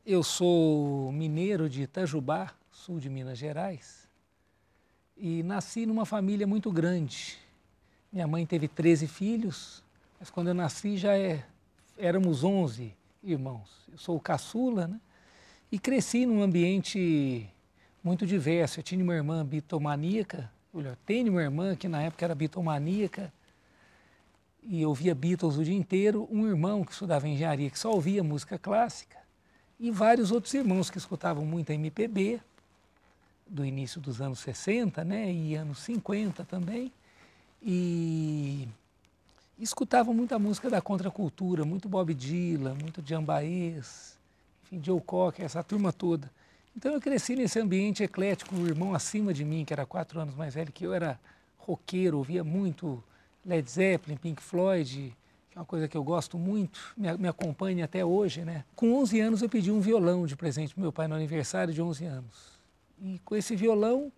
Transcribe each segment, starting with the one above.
Eu sou mineiro de Itajubá, sul de Minas Gerais, e nasci numa família muito grande. Minha mãe teve 13 filhos, mas quando eu nasci éramos 11 irmãos. Eu sou o caçula, né? E cresci num ambiente muito diverso. Eu tinha uma irmã bitomaníaca, eu tenho uma irmã que na época era bitomaníaca, e ouvia Beatles o dia inteiro, um irmão que estudava engenharia que só ouvia música clássica, e vários outros irmãos que escutavam muita MPB, do início dos anos 60, né, e anos 50 também, e escutavam muita música da contracultura, muito Bob Dylan, muito Djan Baez, enfim, Joe Cocker, essa turma toda. Então eu cresci nesse ambiente eclético. O irmão acima de mim, que era 4 anos mais velho que eu, era roqueiro, ouvia muito Led Zeppelin, Pink Floyd, que é uma coisa que eu gosto muito, me acompanha até hoje, né? Com 11 anos eu pedi um violão de presente para meu pai no aniversário de 11 anos. E com esse violão,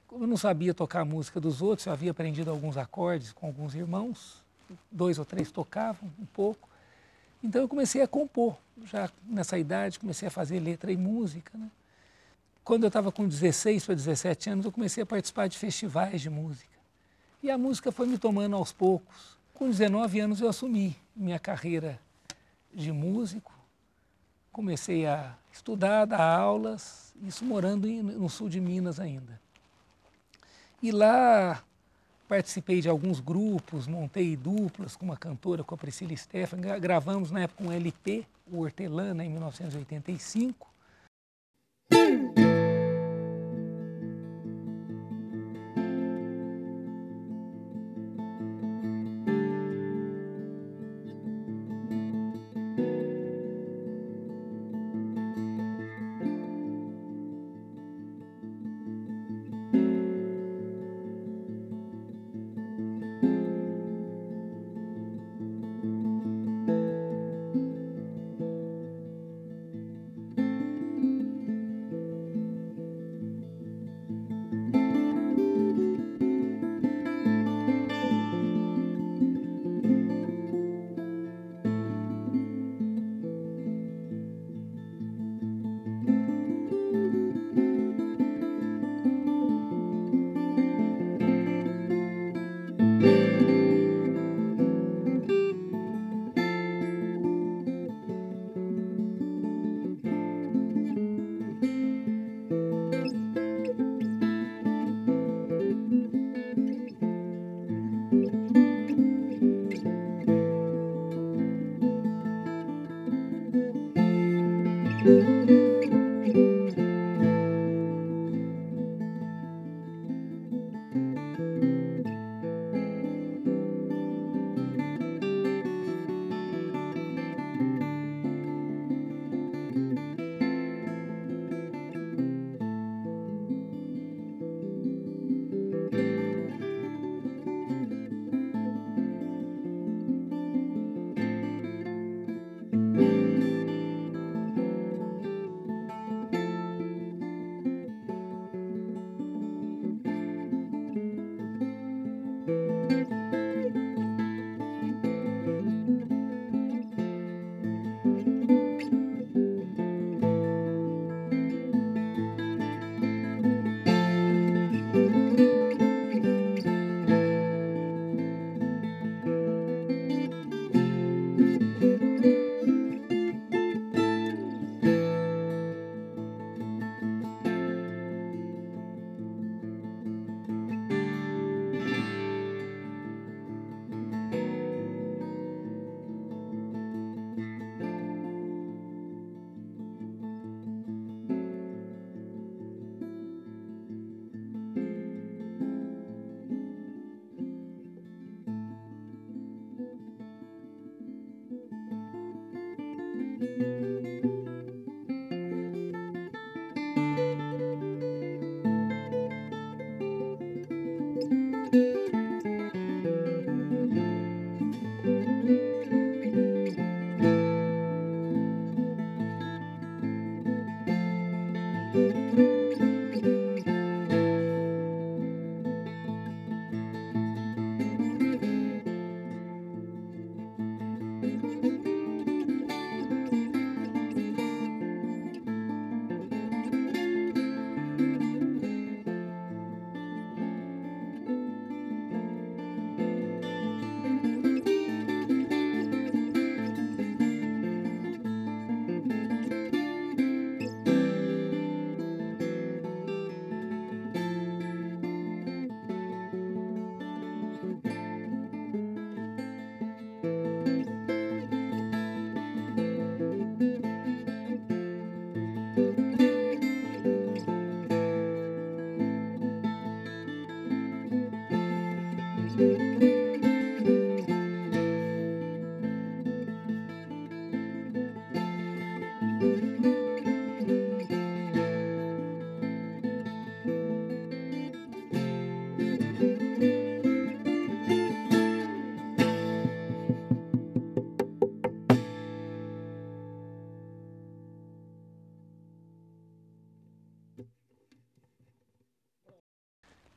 como eu não sabia tocar a música dos outros, eu havia aprendido alguns acordes com alguns irmãos, 2 ou 3 tocavam um pouco. Então eu comecei a compor, já nessa idade, comecei a fazer letra e música, né? Quando eu estava com 16 para 17 anos, eu comecei a participar de festivais de música. E a música foi me tomando aos poucos. Com 19 anos eu assumi minha carreira de músico, comecei a estudar, dar aulas, isso morando no sul de Minas ainda. E lá participei de alguns grupos, montei duplas com uma cantora, com a Priscila Stefan, gravamos na época um LP, o Hortelã, né, em 1985.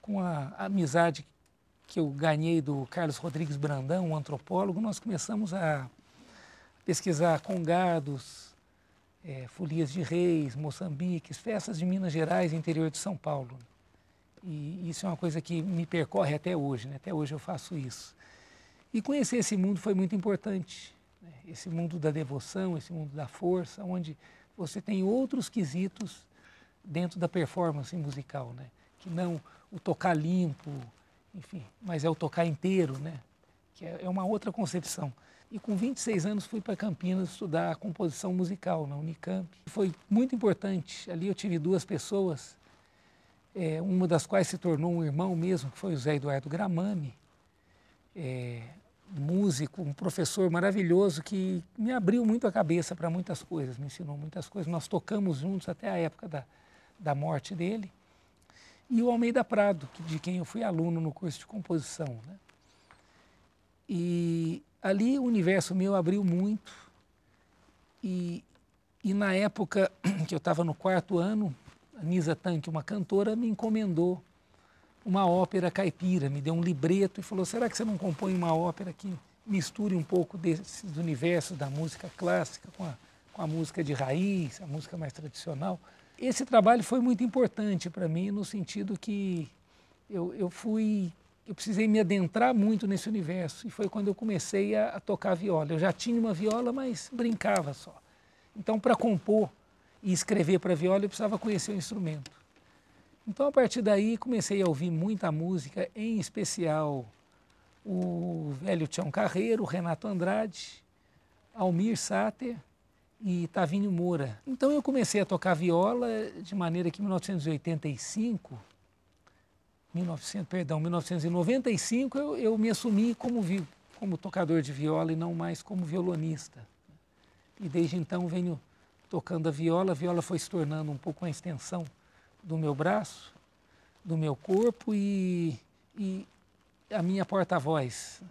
Com a amizade que eu ganhei do Carlos Rodrigues Brandão, um antropólogo, nós começamos a pesquisar congados, folias de reis, moçambiques, festas de Minas Gerais e interior de São Paulo. E isso é uma coisa que me percorre até hoje, né? Até hoje eu faço isso. E conhecer esse mundo foi muito importante, né? Esse mundo da devoção, esse mundo da força, onde você tem outros quesitos dentro da performance musical, né? Que não o tocar limpo, enfim, mas é o tocar inteiro, né? Que é uma outra concepção. E com 26 anos fui para Campinas estudar composição musical na Unicamp. Foi muito importante. Ali eu tive duas pessoas, uma das quais se tornou um irmão mesmo, que foi o Zé Eduardo Gramami, músico, um professor maravilhoso que me abriu muito a cabeça para muitas coisas, me ensinou muitas coisas. Nós tocamos juntos até a época da morte dele. E o Almeida Prado, de quem eu fui aluno no curso de composição, né? E ali o universo meu abriu muito e na época que eu estava no 4º ano, a Nisa Tanque, uma cantora, me encomendou uma ópera caipira, me deu um libreto e falou, será que você não compõe uma ópera que misture um pouco desses universos da música clássica com a música de raiz, a música mais tradicional? Esse trabalho foi muito importante para mim no sentido que eu precisei me adentrar muito nesse universo e foi quando eu comecei a tocar viola. Eu já tinha uma viola, mas brincava só. Então, para compor e escrever para viola, eu precisava conhecer o instrumento. Então, a partir daí, comecei a ouvir muita música, em especial o velho Tião Carreiro, Renato Andrade, Almir Sater e Tavinho Moura. Então eu comecei a tocar viola de maneira que em 1995 eu me assumi como tocador de viola e não mais como violonista. E desde então venho tocando a viola foi se tornando um pouco uma extensão do meu braço, do meu corpo e a minha porta-voz.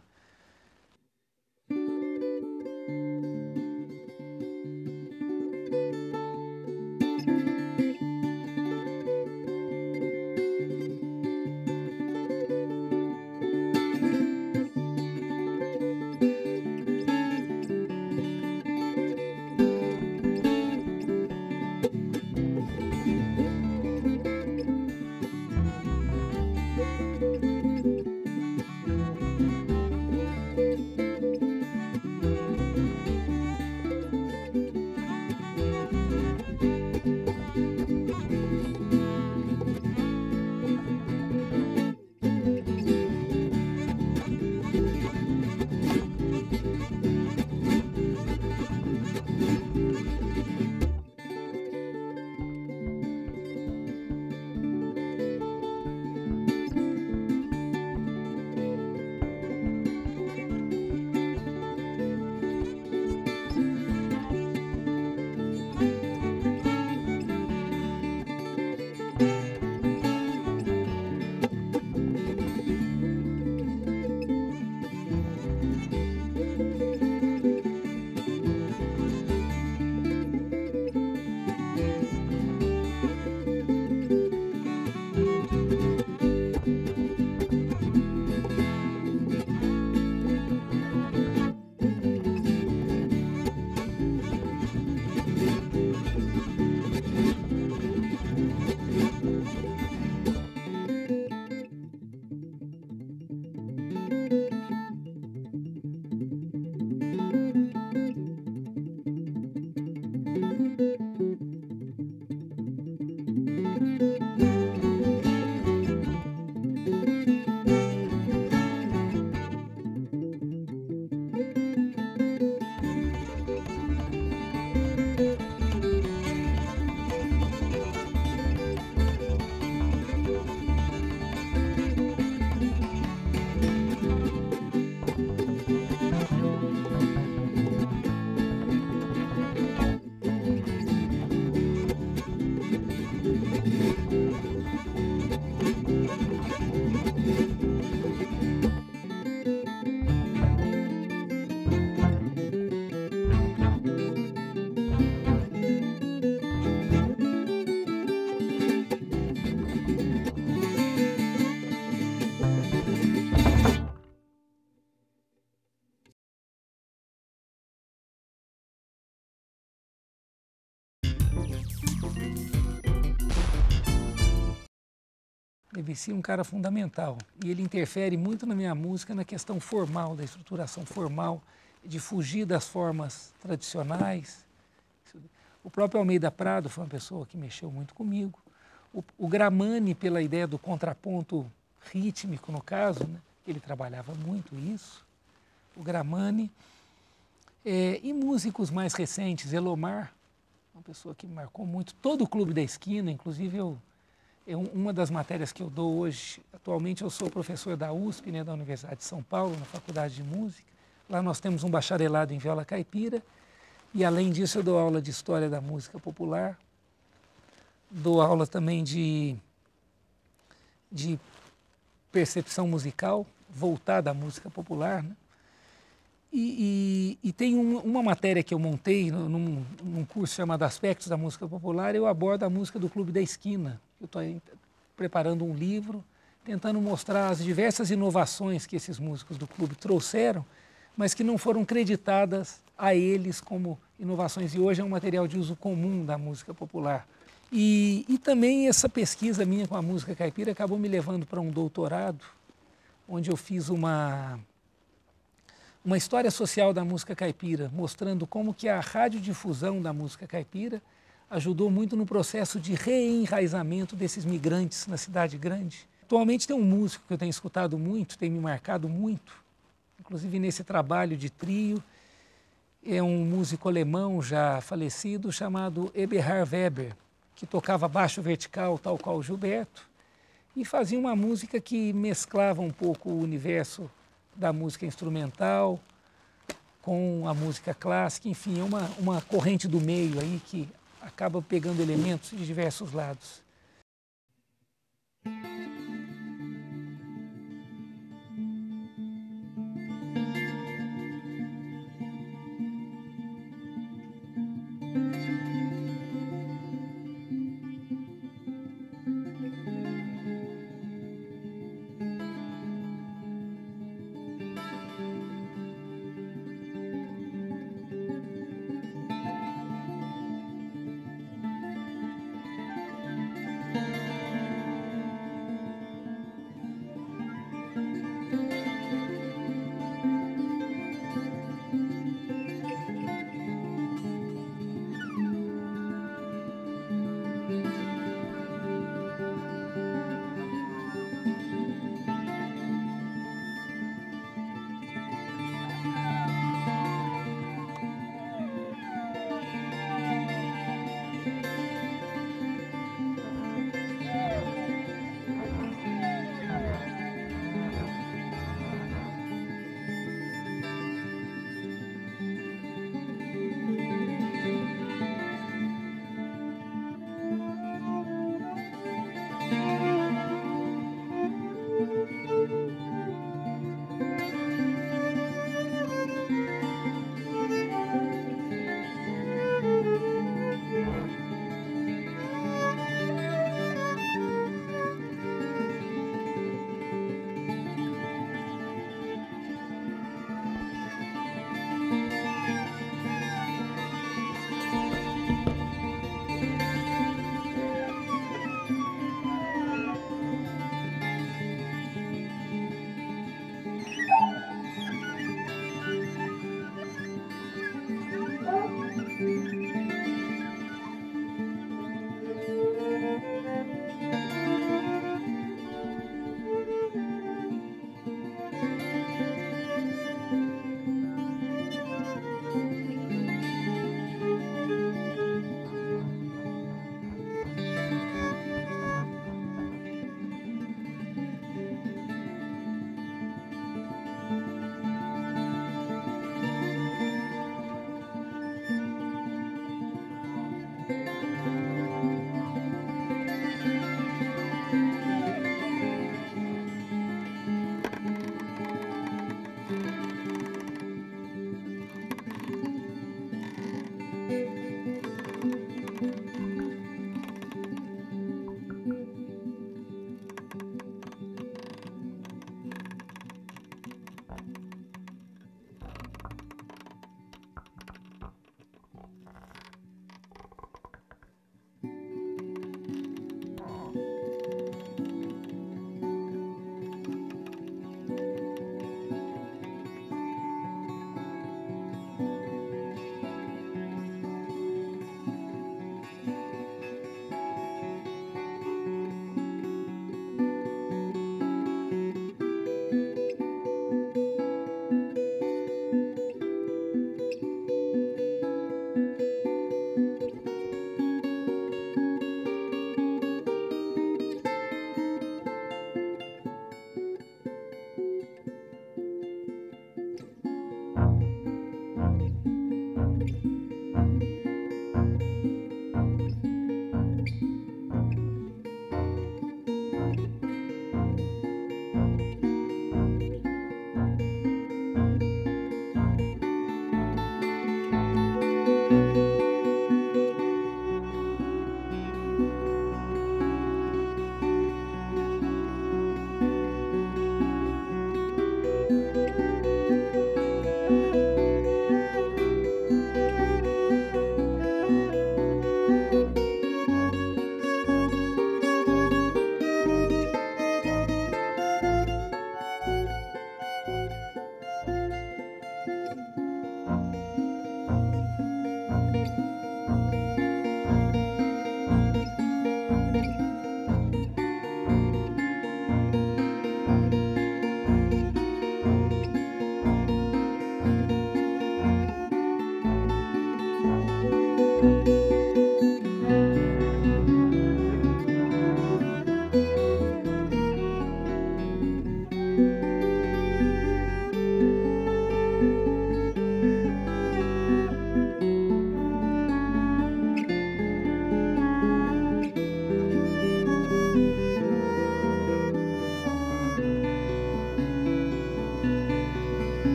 Debussy é um cara fundamental e ele interfere muito na minha música na questão formal, da estruturação formal, de fugir das formas tradicionais. O próprio Almeida Prado foi uma pessoa que mexeu muito comigo. O Gramani, pela ideia do contraponto rítmico, no caso, né? Ele trabalhava muito isso. O Gramani. E músicos mais recentes, Elomar, uma pessoa que marcou muito todo o Clube da Esquina, inclusive uma das matérias que eu dou hoje, atualmente eu sou professor da USP, né, da Universidade de São Paulo, na Faculdade de Música. Lá nós temos um bacharelado em viola caipira e, além disso, eu dou aula de História da Música Popular, dou aula também de percepção musical, voltada à música popular, né? E tem uma matéria que eu montei num curso chamado Aspectos da Música Popular, eu abordo a música do Clube da Esquina. Eu estou preparando um livro, tentando mostrar as diversas inovações que esses músicos do clube trouxeram, mas que não foram creditadas a eles como inovações. E hoje é um material de uso comum da música popular. E também essa pesquisa minha com a música caipira acabou me levando para um doutorado, onde eu fiz uma história social da música caipira, mostrando como que a radiodifusão da música caipira ajudou muito no processo de reenraizamento desses migrantes na cidade grande. Atualmente tem um músico que eu tenho escutado muito, tem me marcado muito, inclusive nesse trabalho de trio, é um músico alemão já falecido chamado Eberhard Weber, que tocava baixo vertical, tal qual o Gilberto, e fazia uma música que mesclava um pouco o universo da música instrumental com a música clássica, enfim, é uma corrente do meio aí que acaba pegando elementos de diversos lados.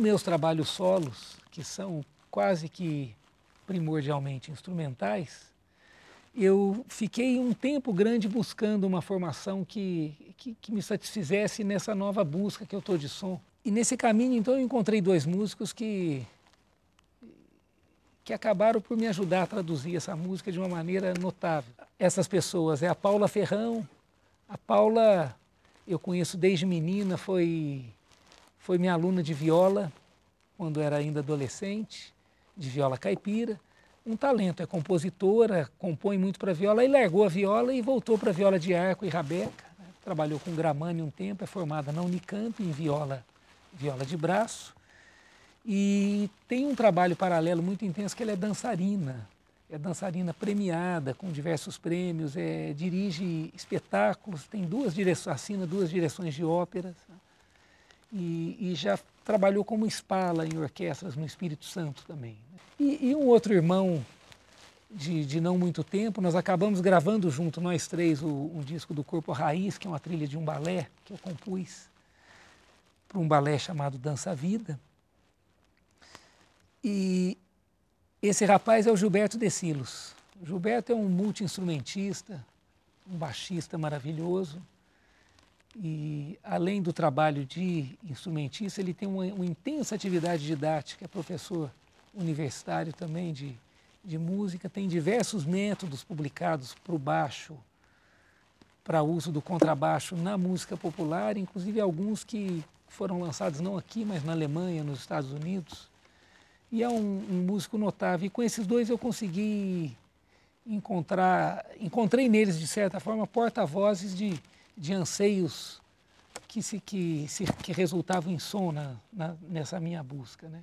meus trabalhos solos, que são quase que primordialmente instrumentais, eu fiquei um tempo grande buscando uma formação que me satisfizesse nessa nova busca que eu estou de som. E nesse caminho, então, eu encontrei dois músicos que acabaram por me ajudar a traduzir essa música de uma maneira notável. Essas pessoas é a Paula Ferrão. A Paula eu conheço desde menina, foi minha aluna de viola, quando era ainda adolescente, de viola caipira. Um talento, é compositora, compõe muito para viola, e largou a viola e voltou para viola de arco e rabeca. Trabalhou com Gramani um tempo, é formada na Unicamp em viola de braço. E tem um trabalho paralelo muito intenso que ela é dançarina premiada com diversos prêmios, dirige espetáculos, tem assina duas direções de óperas, e já trabalhou como espala em orquestras no Espírito Santo também. E um outro irmão de não muito tempo, nós acabamos gravando junto, nós três, um disco do Corpo Raiz, que é uma trilha de um balé que eu compus para um balé chamado Dança Vida. E esse rapaz é o Gilberto De Silos. O Gilberto é um multi-instrumentista, um baixista maravilhoso. E, além do trabalho de instrumentista, ele tem uma intensa atividade didática, é professor universitário também de música, tem diversos métodos publicados para o baixo, para uso do contrabaixo na música popular, inclusive alguns que foram lançados não aqui, mas na Alemanha, nos Estados Unidos. E é um músico notável. E com esses dois eu consegui encontrei neles, de certa forma, porta-vozes de anseios que resultavam em som nessa minha busca, né?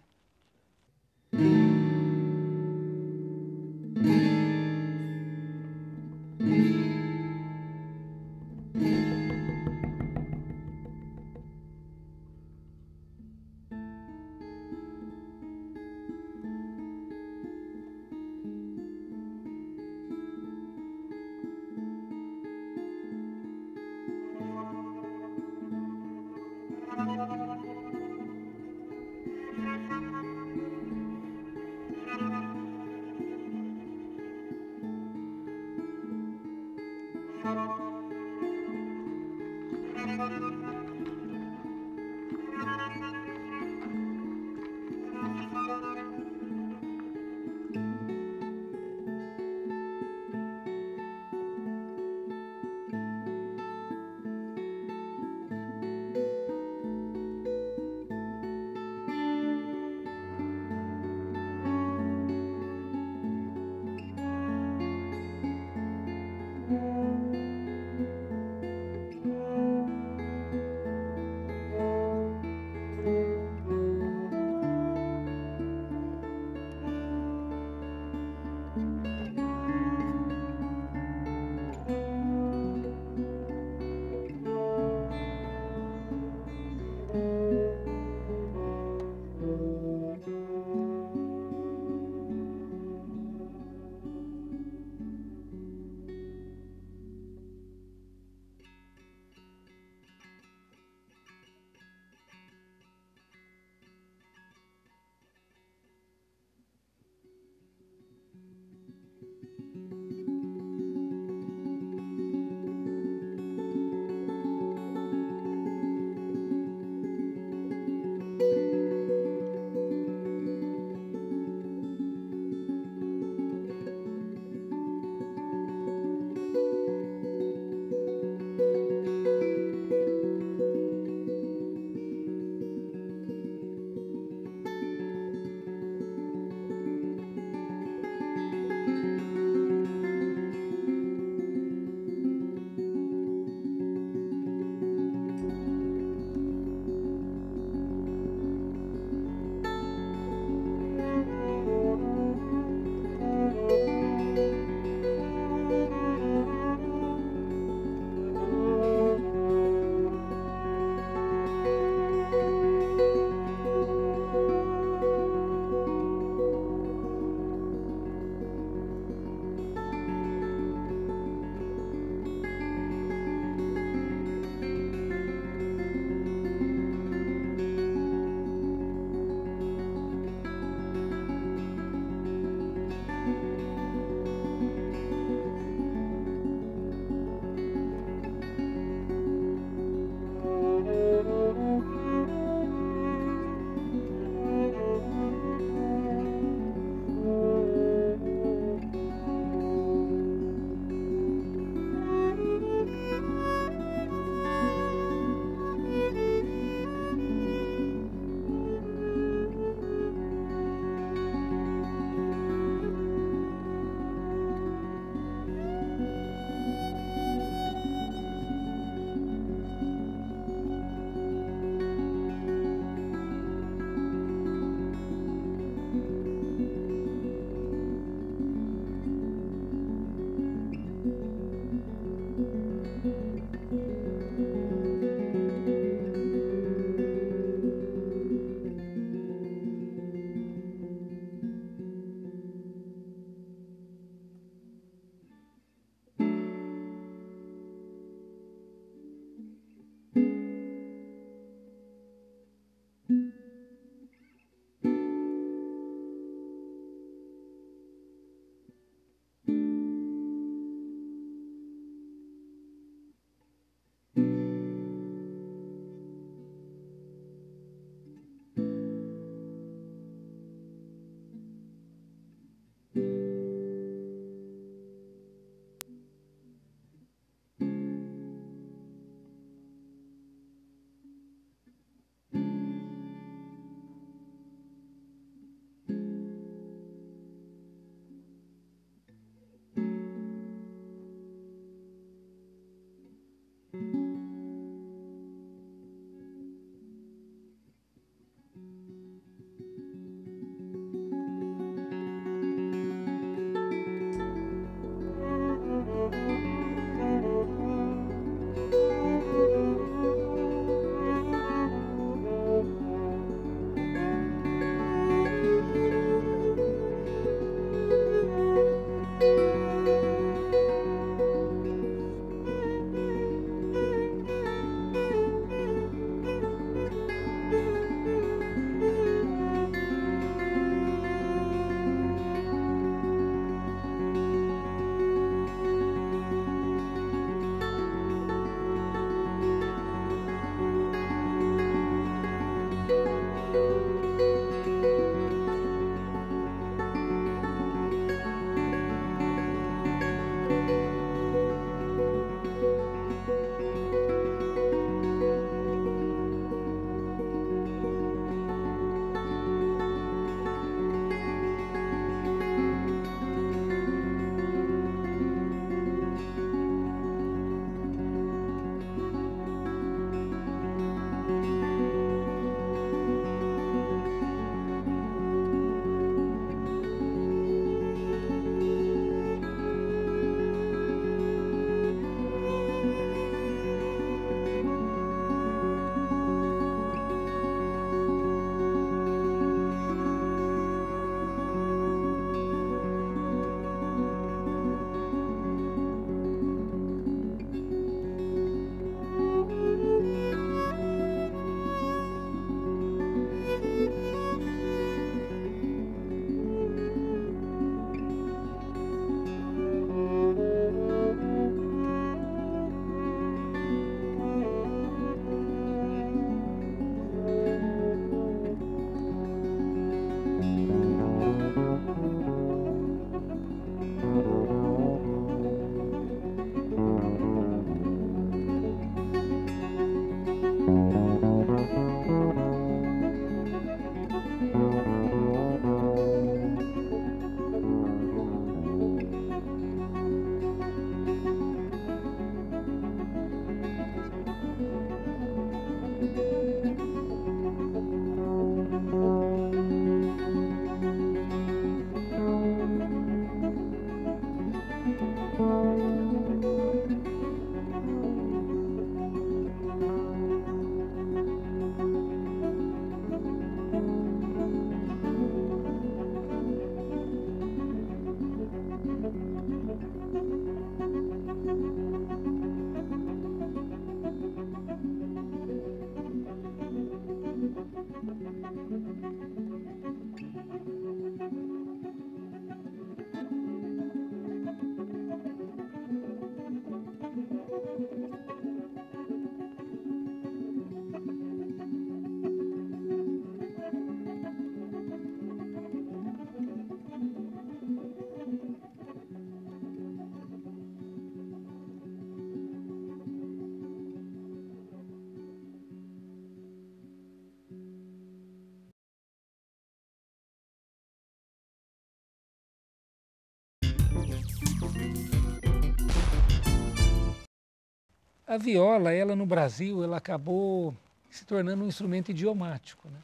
A viola, ela no Brasil, ela acabou se tornando um instrumento idiomático, né?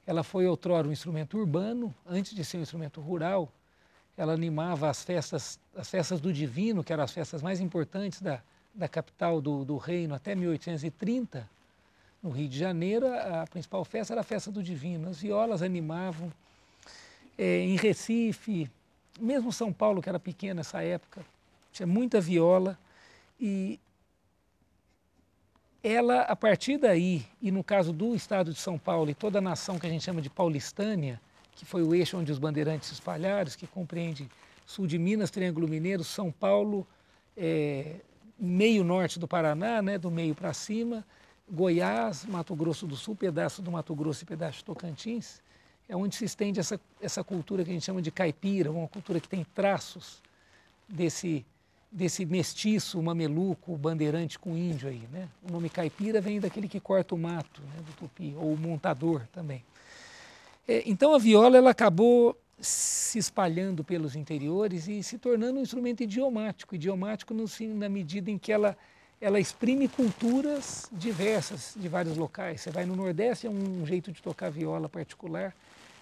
Ela foi outrora um instrumento urbano, antes de ser um instrumento rural. Ela animava as festas do Divino, que eram as festas mais importantes da capital do reino até 1830. No Rio de Janeiro, a principal festa era a festa do Divino. As violas animavam. Em Recife, mesmo São Paulo, que era pequena nessa época, tinha muita viola. E ela, a partir daí, e no caso do estado de São Paulo e toda a nação que a gente chama de paulistânia, que foi o eixo onde os bandeirantes se espalharam, que compreende sul de Minas, Triângulo Mineiro, São Paulo, meio norte do Paraná, né, do meio para cima, Goiás, Mato Grosso do Sul, pedaço do Mato Grosso e pedaço de Tocantins, é onde se estende essa cultura que a gente chama de caipira, uma cultura que tem traços desse mestiço, mameluco, bandeirante com índio aí, né? O nome caipira vem daquele que corta o mato, né, do tupi, ou montador também. Então a viola ela acabou se espalhando pelos interiores e se tornando um instrumento idiomático na medida em que ela exprime culturas diversas de vários locais. Você vai no Nordeste, é um jeito de tocar viola particular.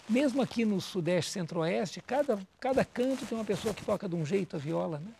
Mesmo aqui no Sudeste, Centro-Oeste, cada canto tem uma pessoa que toca de um jeito a viola, né?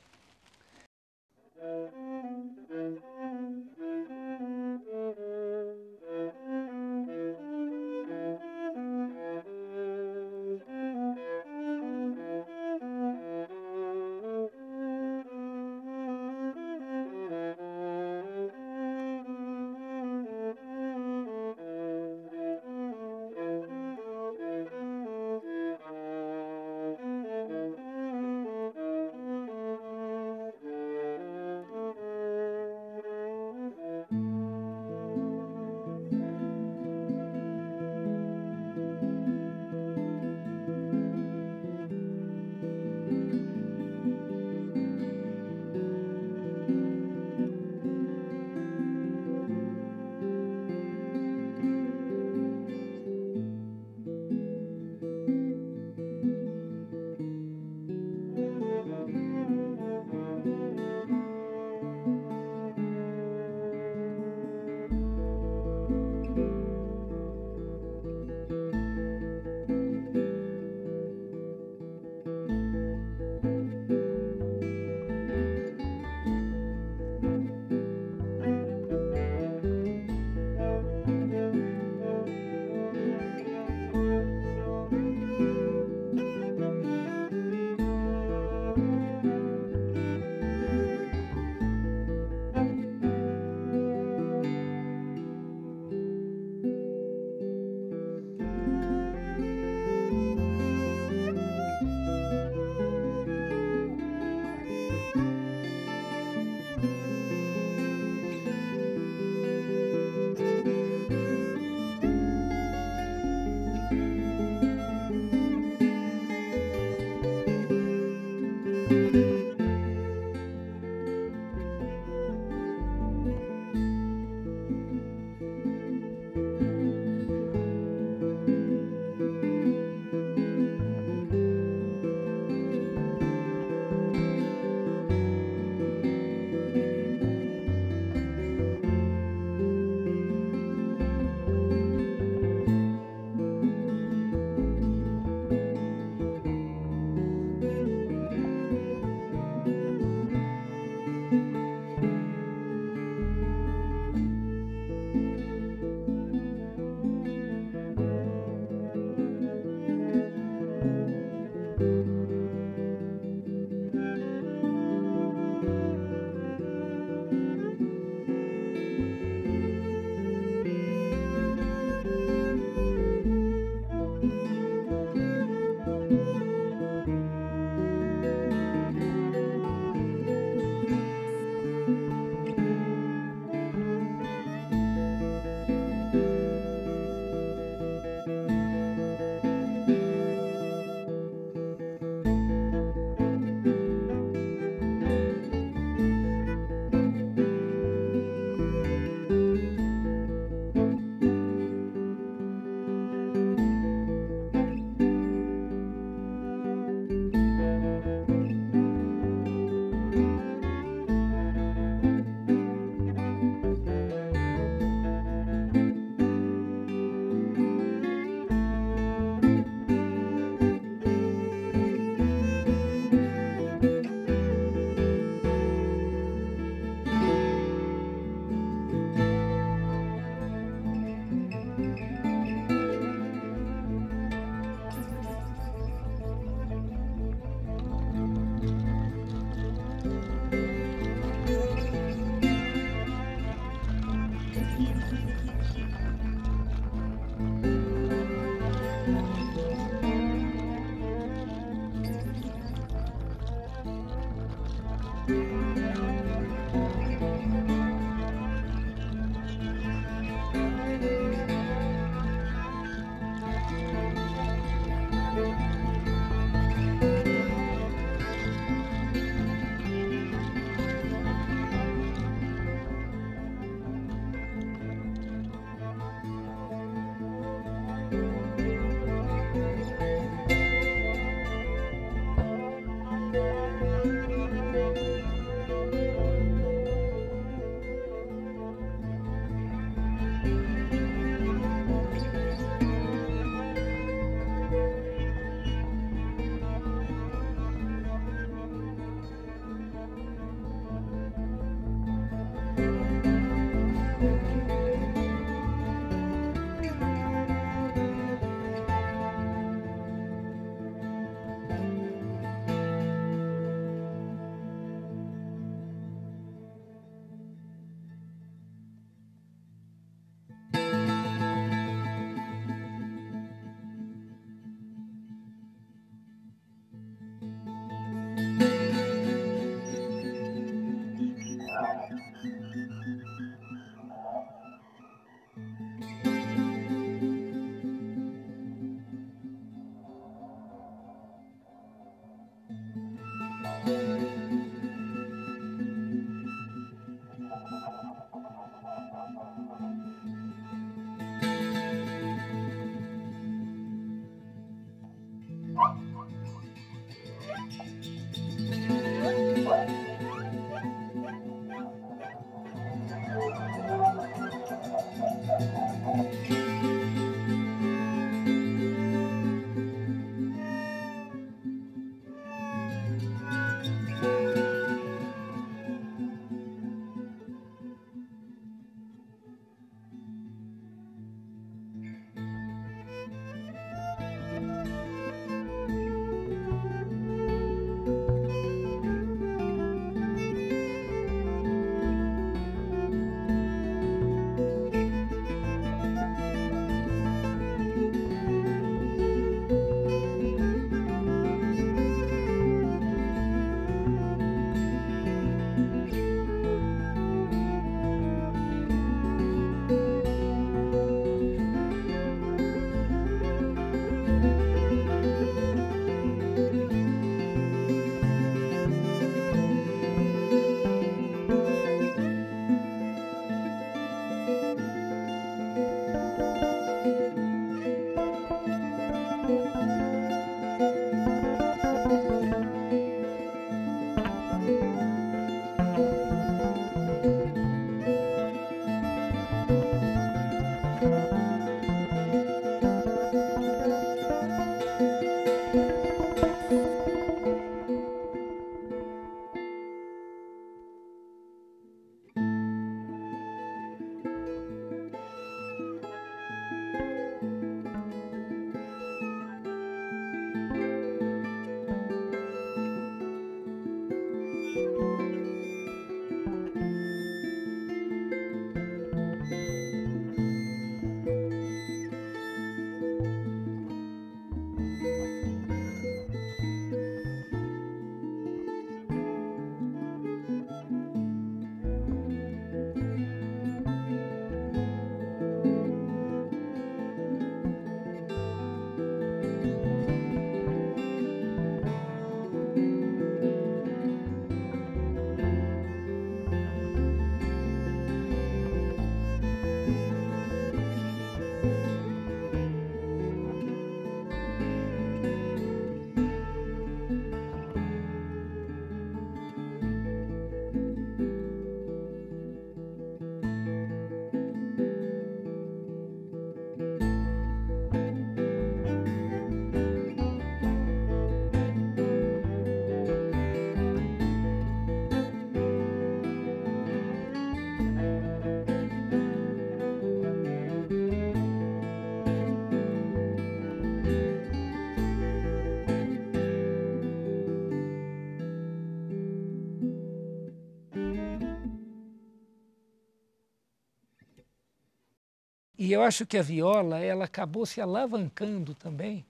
E eu acho que a viola, ela acabou se alavancando também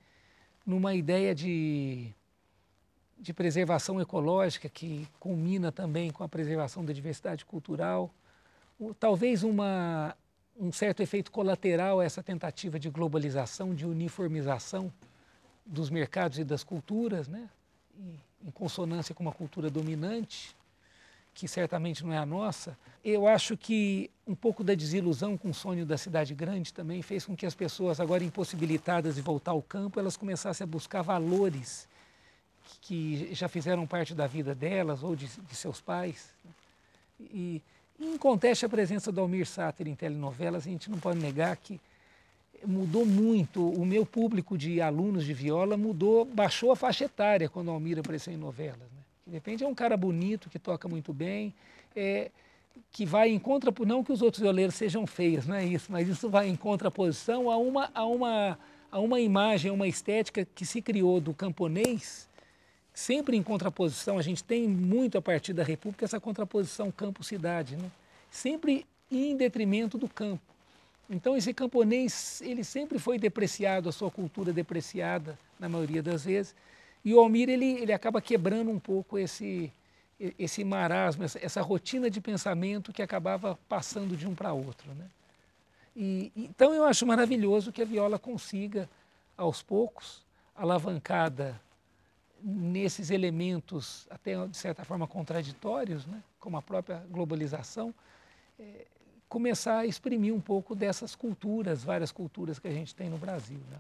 numa ideia de preservação ecológica, que culmina também com a preservação da diversidade cultural, talvez um certo efeito colateral a essa tentativa de globalização, de uniformização dos mercados e das culturas, né? Em consonância com uma cultura dominante, que certamente não é a nossa. Eu acho que um pouco da desilusão com o sonho da cidade grande também fez com que as pessoas, agora impossibilitadas de voltar ao campo, elas começassem a buscar valores que já fizeram parte da vida delas ou de seus pais. E em conteste à presença do Almir Sater em telenovelas, a gente não pode negar que mudou muito. O meu público de alunos de viola mudou, baixou a faixa etária quando o Almir apareceu em novelas, né? De repente é um cara bonito, que toca muito bem, que vai em contraposição, não que os outros violeiros sejam feios, não é isso, mas isso vai em contraposição a uma imagem, a uma estética que se criou do camponês, sempre em contraposição. A gente tem muito a partir da República essa contraposição campo-cidade, né? Sempre em detrimento do campo. Então esse camponês, ele sempre foi depreciado, a sua cultura depreciada na maioria das vezes, e o Almir ele acaba quebrando um pouco esse marasmo, essa rotina de pensamento que acabava passando de um para outro, né? Então eu acho maravilhoso que a viola consiga, aos poucos, alavancada nesses elementos até de certa forma contraditórios, né? Como a própria globalização, começar a exprimir um pouco dessas culturas, várias culturas que a gente tem no Brasil, né?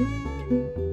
Música